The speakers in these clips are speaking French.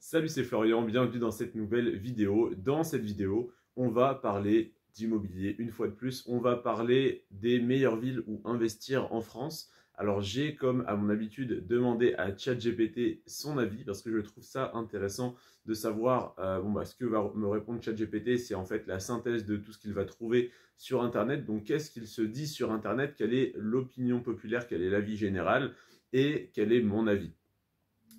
Salut, c'est Florian, bienvenue dans cette nouvelle vidéo. Dans cette vidéo, on va parler d'immobilier. Une fois de plus, on va parler des meilleures villes où investir en France. Alors j'ai, comme à mon habitude, demandé à ChatGPT son avis parce que je trouve ça intéressant de savoir ce que va me répondre ChatGPT. C'est en fait la synthèse de tout ce qu'il va trouver sur Internet. Donc qu'est-ce qu'il se dit sur Internet? Quelle est l'opinion populaire? Quel est l'avis général? Et quel est mon avis?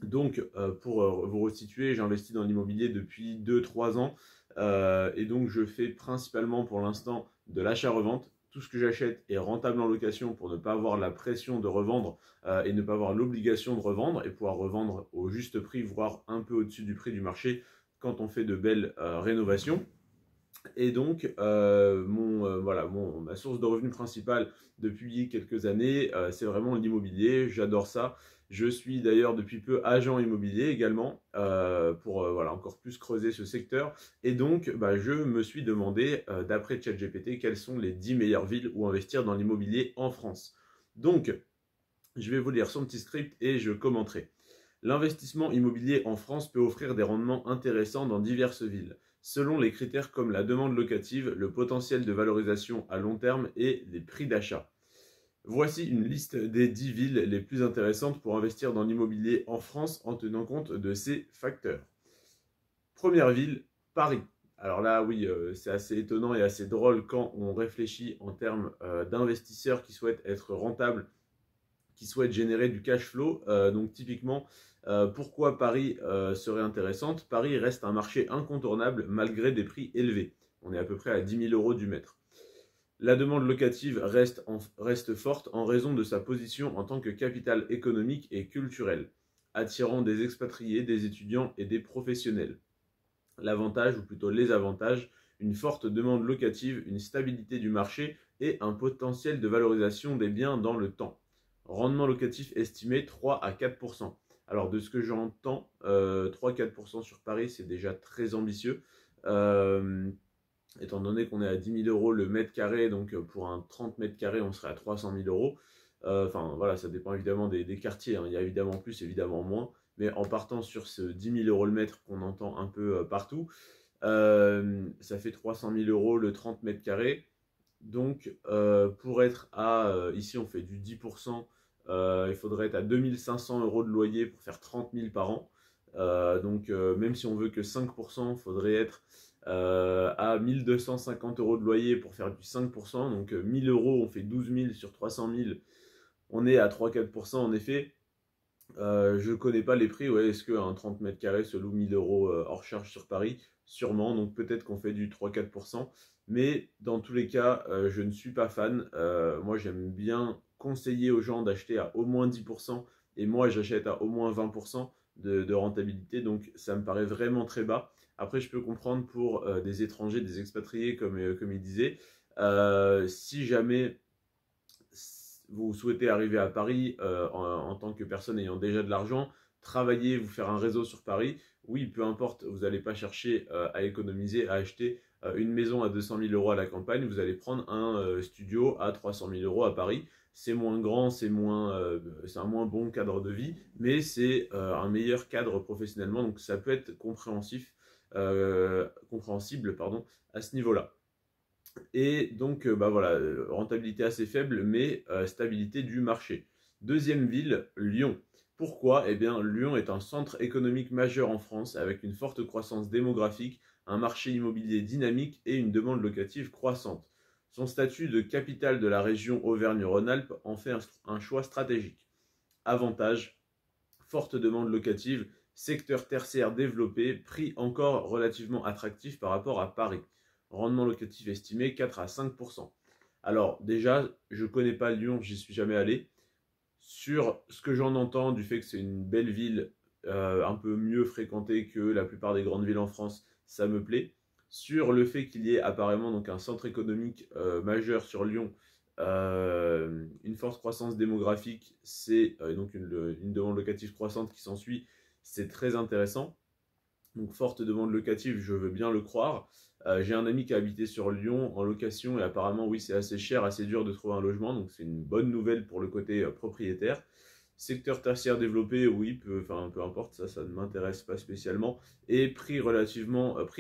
Donc, pour vous resituer, j'investis dans l'immobilier depuis 2-3 ans et donc je fais principalement pour l'instant de l'achat-revente. Tout ce que j'achète est rentable en location pour ne pas avoir la pression de revendre et ne pas avoir l'obligation de revendre et pouvoir revendre au juste prix, voire un peu au-dessus du prix du marché quand on fait de belles rénovations. Et donc, ma source de revenus principale depuis quelques années, c'est vraiment l'immobilier. J'adore ça. Je suis d'ailleurs depuis peu agent immobilier également pour encore plus creuser ce secteur. Et donc, je me suis demandé, d'après ChatGPT, quelles sont les 10 meilleures villes où investir dans l'immobilier en France. Donc, je vais vous lire son petit script et je commenterai. L'investissement immobilier en France peut offrir des rendements intéressants dans diverses villes, selon les critères comme la demande locative, le potentiel de valorisation à long terme et les prix d'achat. Voici une liste des 10 villes les plus intéressantes pour investir dans l'immobilier en France en tenant compte de ces facteurs. Première ville, Paris. Alors là, oui, c'est assez étonnant et assez drôle quand on réfléchit en termes d'investisseurs qui souhaitent être rentables, qui souhaitent générer du cash flow. Donc typiquement, pourquoi Paris serait intéressante? Paris reste un marché incontournable malgré des prix élevés. On est à peu près à 10 000 € du mètre. La demande locative reste forte en raison de sa position en tant que capitale économique et culturelle, attirant des expatriés, des étudiants et des professionnels. L'avantage, ou plutôt les avantages, une forte demande locative, une stabilité du marché et un potentiel de valorisation des biens dans le temps. Rendement locatif estimé 3 à 4%. Alors de ce que j'entends, 3-4% sur Paris, c'est déjà très ambitieux. Étant donné qu'on est à 10 000 € le mètre carré, donc pour un 30 mètres carrés, on serait à 300 000 €. Enfin voilà, ça dépend évidemment des quartiers, hein. Il y a évidemment plus, évidemment moins. Mais en partant sur ce 10 000 € le mètre qu'on entend un peu partout, ça fait 300 000 € le 30 mètres carrés. Donc, pour être ici on fait du 10%, il faudrait être à 2500 € de loyer pour faire 30 000 par an. Même si on veut que 5%, il faudrait être à 1250 € de loyer pour faire du 5%. Donc, 1000 €, on fait 12 000 sur 300 000, on est à 3-4% en effet. Je ne connais pas les prix. Ouais, est-ce qu'un 30 mètres carrés se loue 1000 € hors charge sur Paris? Sûrement, donc peut-être qu'on fait du 3-4%. Mais dans tous les cas, je ne suis pas fan. Moi, j'aime bien conseiller aux gens d'acheter à au moins 10%. Et moi, j'achète à au moins 20% de rentabilité. Donc, ça me paraît vraiment très bas. Après, je peux comprendre pour des étrangers, des expatriés, comme il disait. Si jamais vous souhaitez arriver à Paris en tant que personne ayant déjà de l'argent, travailler, vous faire un réseau sur Paris, oui, peu importe, vous n'allez pas chercher à économiser, à acheter une maison à 200 000 € à la campagne, vous allez prendre un studio à 300 000 € à Paris. C'est moins grand, c'est un moins bon cadre de vie, mais c'est un meilleur cadre professionnellement, donc ça peut être compréhensible à ce niveau-là. Et donc, rentabilité assez faible, mais stabilité du marché. Deuxième ville, Lyon. Pourquoi? Eh bien, Lyon est un centre économique majeur en France avec une forte croissance démographique, un marché immobilier dynamique et une demande locative croissante. Son statut de capitale de la région Auvergne-Rhône-Alpes en fait un choix stratégique. Avantage, forte demande locative, secteur tertiaire développé, prix encore relativement attractif par rapport à Paris. Rendement locatif estimé 4 à 5%. Alors déjà, je ne connais pas Lyon, j'y suis jamais allé. Sur ce que j'en entends, du fait que c'est une belle ville, un peu mieux fréquentée que la plupart des grandes villes en France, ça me plaît. Sur le fait qu'il y ait apparemment donc un centre économique majeur sur Lyon, une forte croissance démographique, c'est donc une demande locative croissante qui s'ensuit, c'est très intéressant. Donc forte demande locative, je veux bien le croire. J'ai un ami qui a habité sur Lyon en location et apparemment oui c'est assez cher, assez dur de trouver un logement, donc c'est une bonne nouvelle pour le côté propriétaire. Secteur tertiaire développé, oui, peu importe, ça ne m'intéresse pas spécialement. Et prix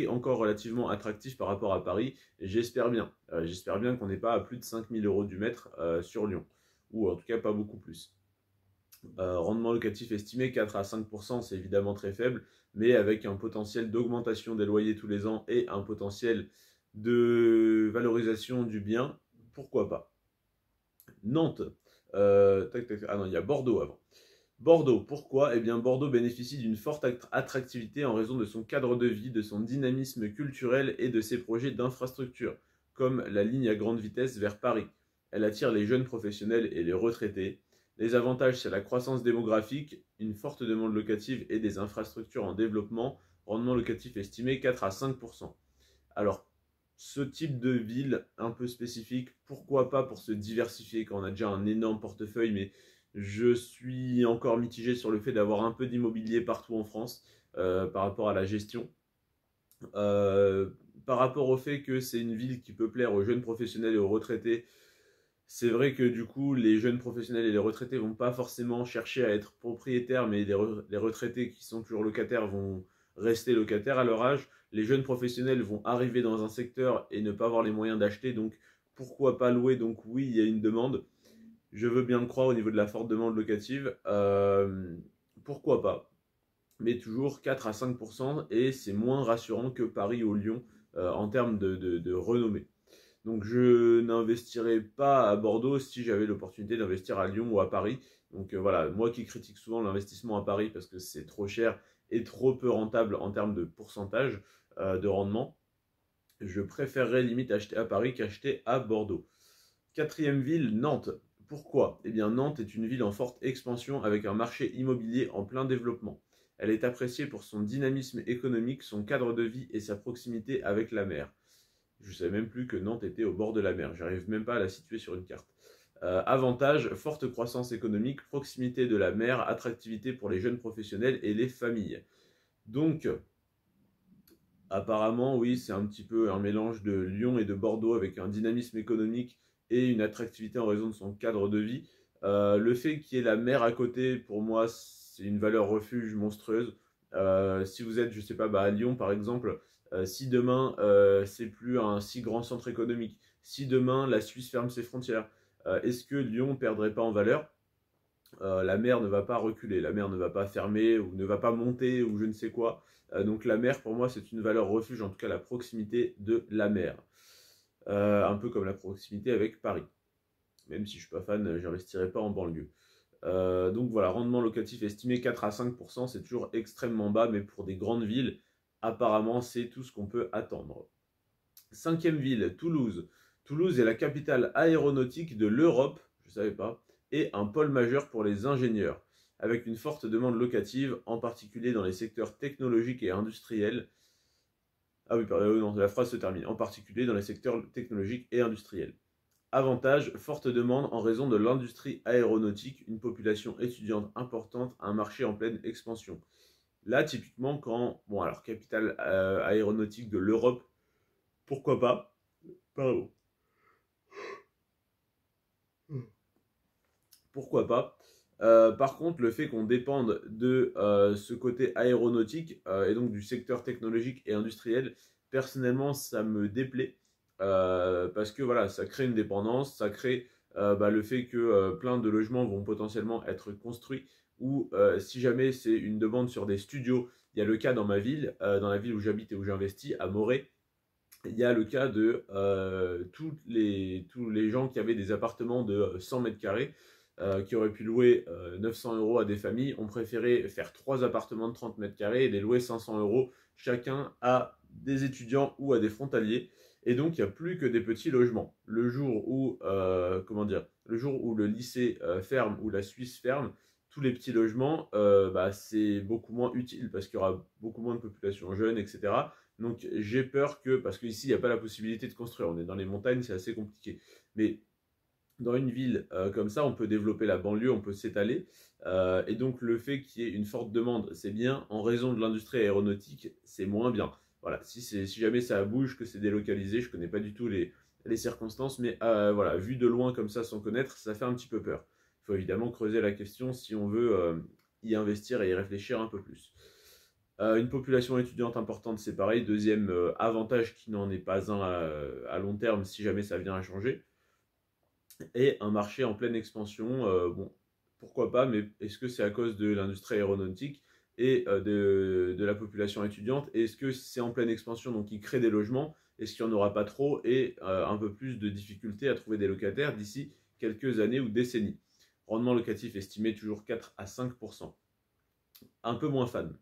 encore relativement attractif par rapport à Paris, j'espère bien. J'espère bien qu'on n'est pas à plus de 5 000 € du mètre sur Lyon, ou en tout cas pas beaucoup plus. Rendement locatif estimé 4 à 5%, c'est évidemment très faible, mais avec un potentiel d'augmentation des loyers tous les ans et un potentiel de valorisation du bien, pourquoi pas. Nantes, ah non, il y a Bordeaux avant. Bordeaux, pourquoi? Eh bien, Bordeaux bénéficie d'une forte attractivité en raison de son cadre de vie, de son dynamisme culturel et de ses projets d'infrastructure, comme la ligne à grande vitesse vers Paris. Elle attire les jeunes professionnels et les retraités. Les avantages, c'est la croissance démographique, une forte demande locative et des infrastructures en développement, rendement locatif estimé 4 à 5%. Alors, ce type de ville un peu spécifique, pourquoi pas pour se diversifier quand on a déjà un énorme portefeuille, mais je suis encore mitigé sur le fait d'avoir un peu d'immobilier partout en France par rapport à la gestion. Par rapport au fait que c'est une ville qui peut plaire aux jeunes professionnels et aux retraités, c'est vrai que du coup, les jeunes professionnels et les retraités vont pas forcément chercher à être propriétaires, mais les retraités qui sont toujours locataires vont rester locataires à leur âge. Les jeunes professionnels vont arriver dans un secteur et ne pas avoir les moyens d'acheter, donc pourquoi pas louer? Donc oui, il y a une demande. Je veux bien le croire au niveau de la forte demande locative. Pourquoi pas? Mais toujours 4 à 5% et c'est moins rassurant que Paris ou Lyon en termes de renommée. Donc je n'investirai pas à Bordeaux si j'avais l'opportunité d'investir à Lyon ou à Paris. Donc voilà, moi qui critique souvent l'investissement à Paris parce que c'est trop cher et trop peu rentable en termes de pourcentage de rendement, je préférerais limite acheter à Paris qu'acheter à Bordeaux. Quatrième ville, Nantes. Pourquoi? Eh bien, Nantes est une ville en forte expansion avec un marché immobilier en plein développement. Elle est appréciée pour son dynamisme économique, son cadre de vie et sa proximité avec la mer. Je ne savais même plus que Nantes était au bord de la mer. J'arrive même pas à la situer sur une carte. Avantage, forte croissance économique, proximité de la mer, attractivité pour les jeunes professionnels et les familles. Donc, apparemment, oui, c'est un petit peu un mélange de Lyon et de Bordeaux avec un dynamisme économique et une attractivité en raison de son cadre de vie. Le fait qu'il y ait la mer à côté, pour moi, c'est une valeur refuge monstrueuse. Si vous êtes, je sais pas, à Lyon par exemple, si demain c'est plus un si grand centre économique, si demain la Suisse ferme ses frontières, est-ce que Lyon perdrait pas en valeur? La mer ne va pas reculer, la mer ne va pas fermer ou ne va pas monter ou je ne sais quoi. Donc la mer pour moi c'est une valeur refuge, en tout cas la proximité de la mer. Un peu comme la proximité avec Paris. Même si je ne suis pas fan, j'investirai pas en banlieue. Donc voilà, rendement locatif estimé 4 à 5%, c'est toujours extrêmement bas, mais pour des grandes villes, apparemment c'est tout ce qu'on peut attendre. Cinquième ville, Toulouse. Toulouse est la capitale aéronautique de l'Europe, je ne savais pas, et un pôle majeur pour les ingénieurs, avec une forte demande locative, en particulier dans les secteurs technologiques et industriels. Ah oui, pardon, non, la phrase se termine. En particulier dans les secteurs technologiques et industriels. Avantage, forte demande en raison de l'industrie aéronautique, une population étudiante importante, un marché en pleine expansion. Là, typiquement, quand, bon alors, capitale aéronautique de l'Europe, pourquoi pas? Pardon. Pourquoi pas? Par contre, le fait qu'on dépende de ce côté aéronautique et donc du secteur technologique et industriel, personnellement, ça me déplaît parce que voilà, ça crée une dépendance, ça crée le fait que plein de logements vont potentiellement être construits ou si jamais c'est une demande sur des studios, il y a le cas dans ma ville, dans la ville où j'habite et où j'investis, à Morée, il y a le cas de tous les gens qui avaient des appartements de 100 mètres carrés qui auraient pu louer 900 € à des familles, ont préféré faire 3 appartements de 30 mètres carrés et les louer 500 € chacun à des étudiants ou à des frontaliers. Et donc, il n'y a plus que des petits logements. Le jour où, le jour où le lycée ferme ou la Suisse ferme, tous les petits logements, c'est beaucoup moins utile parce qu'il y aura beaucoup moins de population jeune, etc. Donc j'ai peur que, parce qu'ici il n'y a pas la possibilité de construire, on est dans les montagnes, c'est assez compliqué. Mais dans une ville comme ça, on peut développer la banlieue, on peut s'étaler. Et donc le fait qu'il y ait une forte demande, c'est bien. En raison de l'industrie aéronautique, c'est moins bien. Voilà, si jamais ça bouge, que c'est délocalisé, je ne connais pas du tout les circonstances, mais voilà, vu de loin comme ça sans connaître, ça fait un petit peu peur. faut évidemment creuser la question si on veut y investir et y réfléchir un peu plus. Une population étudiante importante, c'est pareil. Deuxième avantage qui n'en est pas un à long terme si jamais ça vient à changer. Et un marché en pleine expansion, bon, pourquoi pas, mais est-ce que c'est à cause de l'industrie aéronautique et de la population étudiante? Est-ce que c'est en pleine expansion, donc il crée des logements? Est-ce qu'il n'y en aura pas trop et un peu plus de difficultés à trouver des locataires d'ici quelques années ou décennies? Rendement locatif estimé toujours 4 à 5%. Un peu moins fan.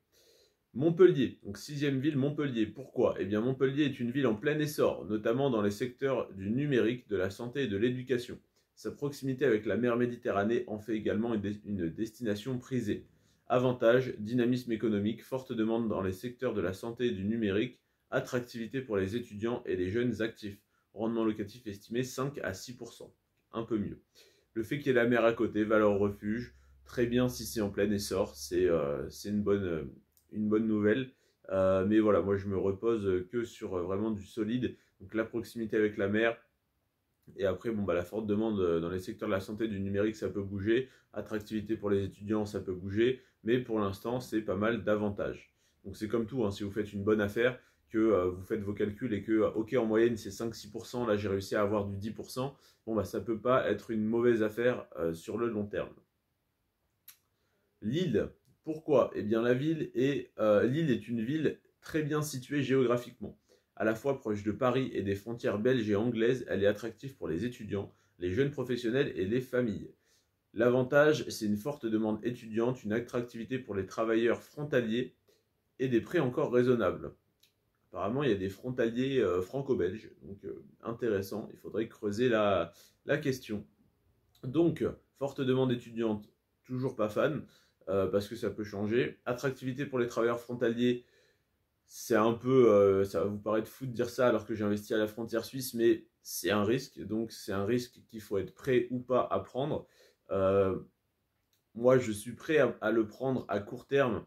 Montpellier, donc sixième ville, Montpellier. Pourquoi? Eh bien, Montpellier est une ville en plein essor, notamment dans les secteurs du numérique, de la santé et de l'éducation. Sa proximité avec la mer Méditerranée en fait également une destination prisée. Avantage, dynamisme économique, forte demande dans les secteurs de la santé et du numérique, attractivité pour les étudiants et les jeunes actifs. Rendement locatif estimé 5 à 6%. Un peu mieux. Le fait qu'il y ait la mer à côté, valeur refuge, très bien si c'est en plein essor, c'est une bonne nouvelle. Mais voilà, moi je me repose que sur vraiment du solide. Donc la proximité avec la mer. Et après, bon, bah, la forte demande dans les secteurs de la santé, du numérique, ça peut bouger. Attractivité pour les étudiants, ça peut bouger. Mais pour l'instant, c'est pas mal d'avantages. Donc c'est comme tout, hein, si vous faites une bonne affaire, que vous faites vos calculs et que, ok, en moyenne, c'est 5-6%, là j'ai réussi à avoir du 10%, bon, bah, ça peut pas être une mauvaise affaire sur le long terme. Lille, pourquoi? Eh bien, Lille est une ville très bien située géographiquement. À la fois proche de Paris et des frontières belges et anglaises, elle est attractive pour les étudiants, les jeunes professionnels et les familles. L'avantage, c'est une forte demande étudiante, une attractivité pour les travailleurs frontaliers et des prix encore raisonnables. Apparemment, il y a des frontaliers franco-belges, donc intéressant, il faudrait creuser la question. Donc, forte demande étudiante, toujours pas fan, parce que ça peut changer. Attractivité pour les travailleurs frontaliers, c'est un peu, ça va vous paraître fou de dire ça alors que j'ai investi à la frontière suisse, mais c'est un risque, donc c'est un risque qu'il faut être prêt ou pas à prendre. Euh, Moi, je suis prêt à le prendre à court terme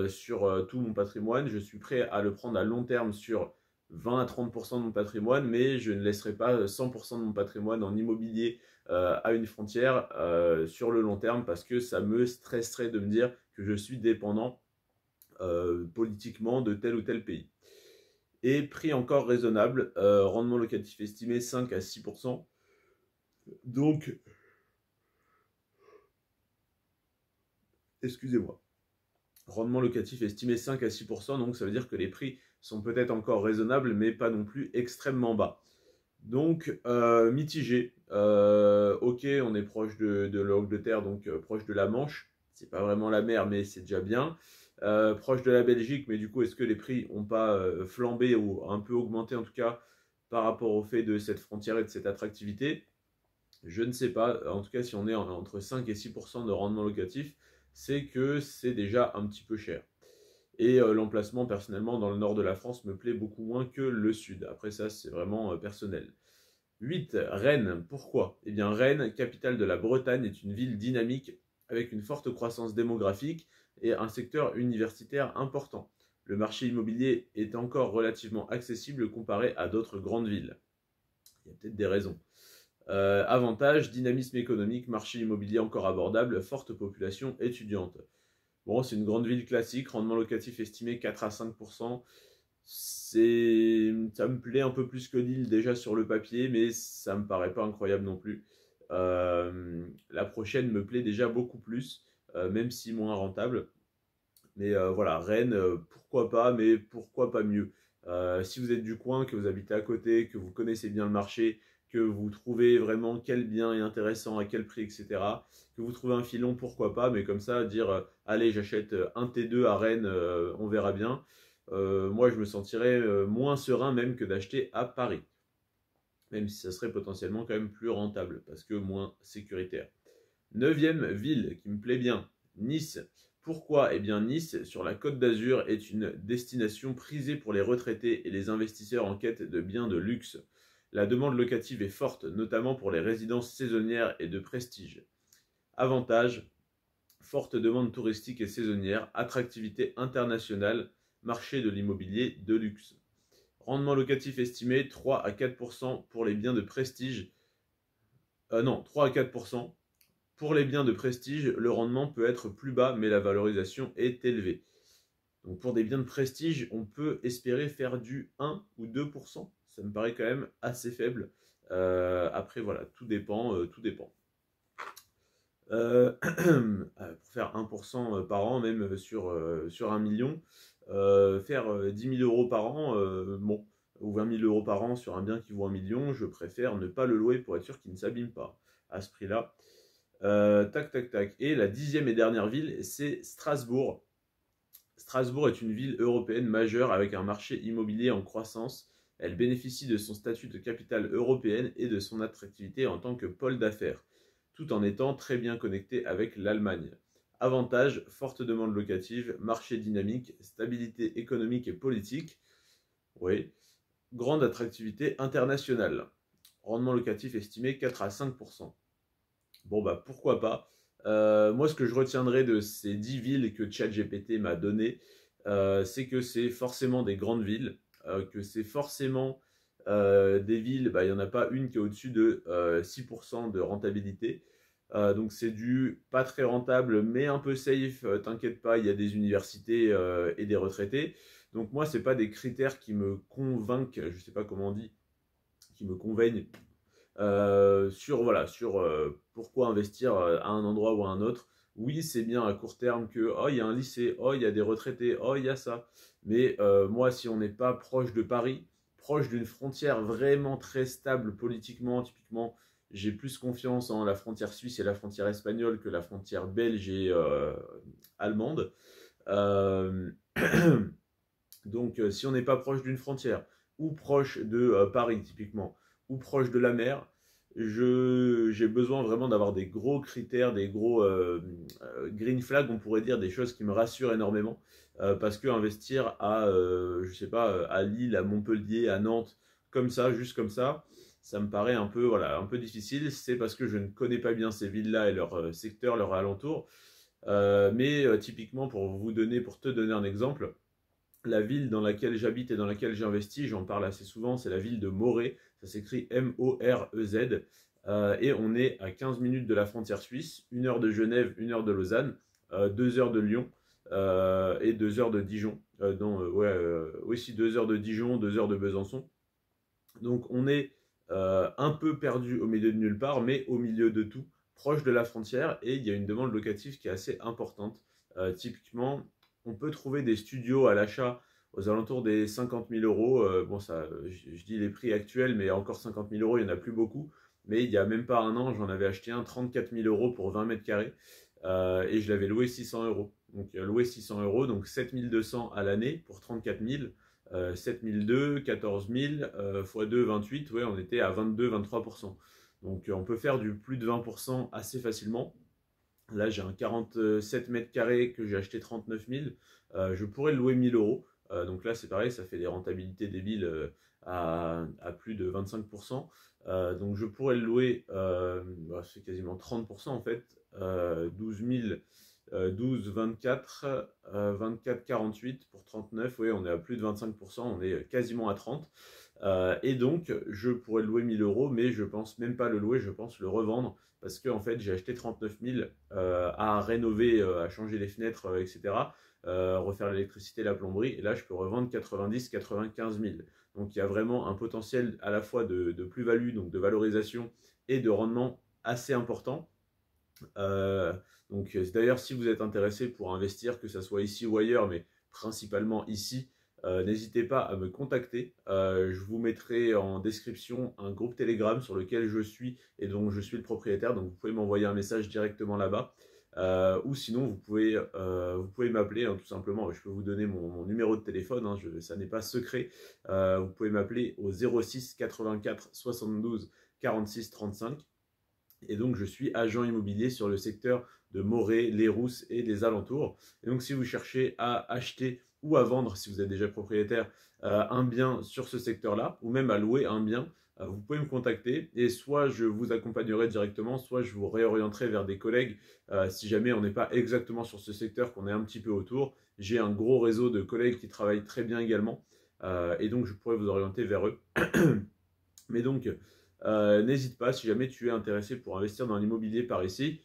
sur tout mon patrimoine, je suis prêt à le prendre à long terme sur 20 à 30% de mon patrimoine, mais je ne laisserai pas 100% de mon patrimoine en immobilier à une frontière sur le long terme parce que ça me stresserait de me dire que je suis dépendant politiquement de tel ou tel pays. Et prix encore raisonnable, rendement locatif estimé 5 à 6%. Donc, excusez-moi. Rendement locatif estimé 5 à 6%, donc ça veut dire que les prix sont peut-être encore raisonnables, mais pas non plus extrêmement bas. Donc, mitigé. Ok, on est proche de l'Angleterre, donc proche de la Manche. C'est pas vraiment la mer, mais c'est déjà bien. Proche de la Belgique, mais du coup, est-ce que les prix n'ont pas flambé ou un peu augmenté en tout cas par rapport au fait de cette frontière et de cette attractivité? Je ne sais pas. En tout cas, si on est entre 5 et 6% de rendement locatif, c'est que c'est déjà un petit peu cher. Et l'emplacement, personnellement, dans le nord de la France me plaît beaucoup moins que le sud. Après ça, c'est vraiment personnel. 8. Rennes. Pourquoi? Eh bien, Rennes, capitale de la Bretagne, est une ville dynamique avec une forte croissance démographique et un secteur universitaire important. Le marché immobilier est encore relativement accessible comparé à d'autres grandes villes. Il y a peut-être des raisons. Avantage, dynamisme économique, marché immobilier encore abordable, forte population étudiante. Bon, c'est une grande ville classique, rendement locatif estimé 4 à 5%. Ça me plaît un peu plus que Lille déjà sur le papier, mais ça me paraît pas incroyable non plus. La prochaine me plaît déjà beaucoup plus, même si moins rentable. Mais voilà, Rennes, pourquoi pas, mais pourquoi pas mieux. Si vous êtes du coin, que vous habitez à côté, que vous connaissez bien le marché, que vous trouvez vraiment quel bien est intéressant, à quel prix, etc. Que vous trouvez un filon, pourquoi pas, mais comme ça, dire allez, j'achète un T2 à Rennes, on verra bien. Moi, je me sentirais moins serein même que d'acheter à Paris. Même si ça serait potentiellement quand même plus rentable, parce que moins sécuritaire. Neuvième ville qui me plaît bien, Nice. Pourquoi? Eh bien Nice, sur la Côte d'Azur, est une destination prisée pour les retraités et les investisseurs en quête de biens de luxe. La demande locative est forte, notamment pour les résidences saisonnières et de prestige. Avantage, forte demande touristique et saisonnière, attractivité internationale, marché de l'immobilier de luxe. Rendement locatif estimé 3 à 4% pour les biens de prestige. Non, 3 à 4% Pour les biens de prestige, le rendement peut être plus bas, mais la valorisation est élevée. Donc pour des biens de prestige, on peut espérer faire du 1 ou 2%. Ça me paraît quand même assez faible. Après, voilà, tout dépend, tout dépend. Pour faire 1% par an, même sur 1 million, faire 10 000 euros par an, bon, ou 20 000 euros par an sur un bien qui vaut 1 million, je préfère ne pas le louer pour être sûr qu'il ne s'abîme pas à ce prix-là. Tac, tac, tac. Et la 10e et dernière ville, c'est Strasbourg. Strasbourg est une ville européenne majeure avec un marché immobilier en croissance. Elle bénéficie de son statut de capitale européenne et de son attractivité en tant que pôle d'affaires, tout en étant très bien connectée avec l'Allemagne. Avantage, forte demande locative, marché dynamique, stabilité économique et politique. Oui. Grande attractivité internationale. Rendement locatif estimé 4 à 5%. Bon bah pourquoi pas. Moi ce que je retiendrai de ces 10 villes que ChatGPT m'a donné, c'est que c'est forcément des grandes villes, que c'est forcément des villes, bah, il n'y en a pas une qui est au-dessus de 6% de rentabilité. Donc c'est du pas très rentable mais un peu safe, t'inquiète pas, il y a des universités et des retraités. Donc moi c'est pas des critères qui me convainquent, je sais pas comment on dit, qui me convainquent sur voilà, sur pourquoi investir à un endroit ou à un autre. Oui, c'est bien à court terme que oh, il y a un lycée, oh, il y a des retraités, oh, il y a ça. Mais moi, si on n'est pas proche de Paris, proche d'une frontière vraiment très stable politiquement, typiquement, j'ai plus confiance en la frontière suisse et la frontière espagnole que la frontière belge et allemande. Euh, Donc, si on n'est pas proche d'une frontière, ou proche de Paris typiquement, ou proche de la mer, j'ai besoin vraiment d'avoir des gros critères, des gros green flags, on pourrait dire, des choses qui me rassurent énormément. Parce que investir à, je sais pas, à Lille, à Montpellier, à Nantes, comme ça, juste comme ça me paraît un peu, voilà, un peu difficile. C'est parce que je ne connais pas bien ces villes-là et leur secteur, leur alentour. Mais typiquement, pour te donner un exemple, la ville dans laquelle j'habite et dans laquelle j'investis, j'en parle assez souvent, c'est la ville de Morez, ça s'écrit M-O-R-E-Z, et on est à 15 minutes de la frontière suisse, 1 heure de Genève, 1 heure de Lausanne, 2 heures de Lyon et 2 heures de Dijon. Oui, si 2 heures de Dijon, 2 heures de Besançon. Donc on est un peu perdu au milieu de nulle part, mais au milieu de tout, proche de la frontière, et il y a une demande locative qui est assez importante. Typiquement, on peut trouver des studios à l'achat aux alentours des 50 000 euros. Bon, ça, je dis les prix actuels, mais encore 50 000 euros, il n'y en a plus beaucoup. Mais il n'y a même pas un an, j'en avais acheté un 34 000 euros pour 20 mètres carrés. Et je l'avais loué 600 euros. Donc, loué 600 euros, donc 7 200 à l'année pour 34 000. 7002, 14 000, x 2, 28, ouais, on était à 22-23%. Donc on peut faire du plus de 20% assez facilement. Là, j'ai un 47 mètres carrés que j'ai acheté 39 000. Je pourrais le louer 1000 euros. Donc là, c'est pareil, ça fait des rentabilités débiles à plus de 25%. Donc je pourrais le louer, c'est quasiment 30% en fait, 12 000. 12, 24, 24, 48 pour 39, oui, on est à plus de 25%, on est quasiment à 30. Et donc, je pourrais le louer 1000 euros, mais je pense même pas le louer, je pense le revendre, parce que en fait, j'ai acheté 39 000 à rénover, à changer les fenêtres, etc., refaire l'électricité, la plomberie, et là, je peux revendre 90, 95 000. Donc, il y a vraiment un potentiel à la fois de plus-value, donc de valorisation et de rendement assez important. Donc d'ailleurs, si vous êtes intéressé pour investir, que ce soit ici ou ailleurs, mais principalement ici, n'hésitez pas à me contacter. Je vous mettrai en description un groupe Telegram sur lequel je suis et dont je suis le propriétaire. Donc vous pouvez m'envoyer un message directement là-bas. Ou sinon, vous pouvez m'appeler, hein, tout simplement. Je peux vous donner mon numéro de téléphone, hein, ça n'est pas secret. Vous pouvez m'appeler au 06 84 72 46 35. Et donc, je suis agent immobilier sur le secteur de Morez, les Rousses et les alentours. Et donc, si vous cherchez à acheter ou à vendre, si vous êtes déjà propriétaire, un bien sur ce secteur-là, ou même à louer un bien, vous pouvez me contacter. Et soit je vous accompagnerai directement, soit je vous réorienterai vers des collègues. Si jamais on n'est pas exactement sur ce secteur, qu'on est un petit peu autour, j'ai un gros réseau de collègues qui travaillent très bien également. Et donc, je pourrais vous orienter vers eux. Mais donc, n'hésite pas si jamais tu es intéressé pour investir dans l'immobilier par ici.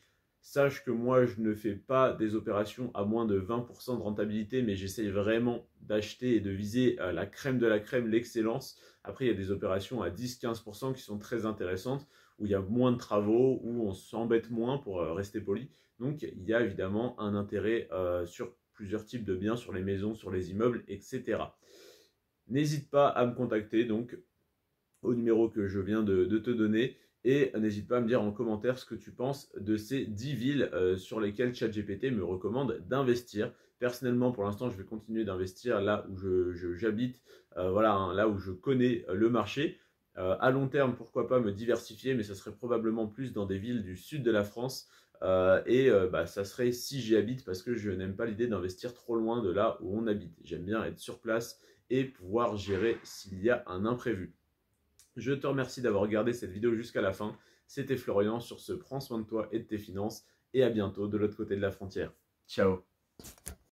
Sache que moi, je ne fais pas des opérations à moins de 20% de rentabilité, mais j'essaye vraiment d'acheter et de viser la crème de la crème, l'excellence. Après, il y a des opérations à 10-15% qui sont très intéressantes, où il y a moins de travaux, où on s'embête moins pour rester poli. Donc, il y a évidemment un intérêt sur plusieurs types de biens, sur les maisons, sur les immeubles, etc. N'hésite pas à me contacter donc au numéro que je viens de te donner. Et n'hésite pas à me dire en commentaire ce que tu penses de ces 10 villes sur lesquelles ChatGPT me recommande d'investir. Personnellement, pour l'instant, je vais continuer d'investir là où j'habite, voilà, hein, là où je connais le marché. À long terme, pourquoi pas me diversifier, mais ça serait probablement plus dans des villes du sud de la France. Ça serait si j'y habite, parce que je n'aime pas l'idée d'investir trop loin de là où on habite. J'aime bien être sur place et pouvoir gérer s'il y a un imprévu. Je te remercie d'avoir regardé cette vidéo jusqu'à la fin. C'était Florian sur ce Prends soin de toi et de tes finances. Et à bientôt de l'autre côté de la frontière. Ciao.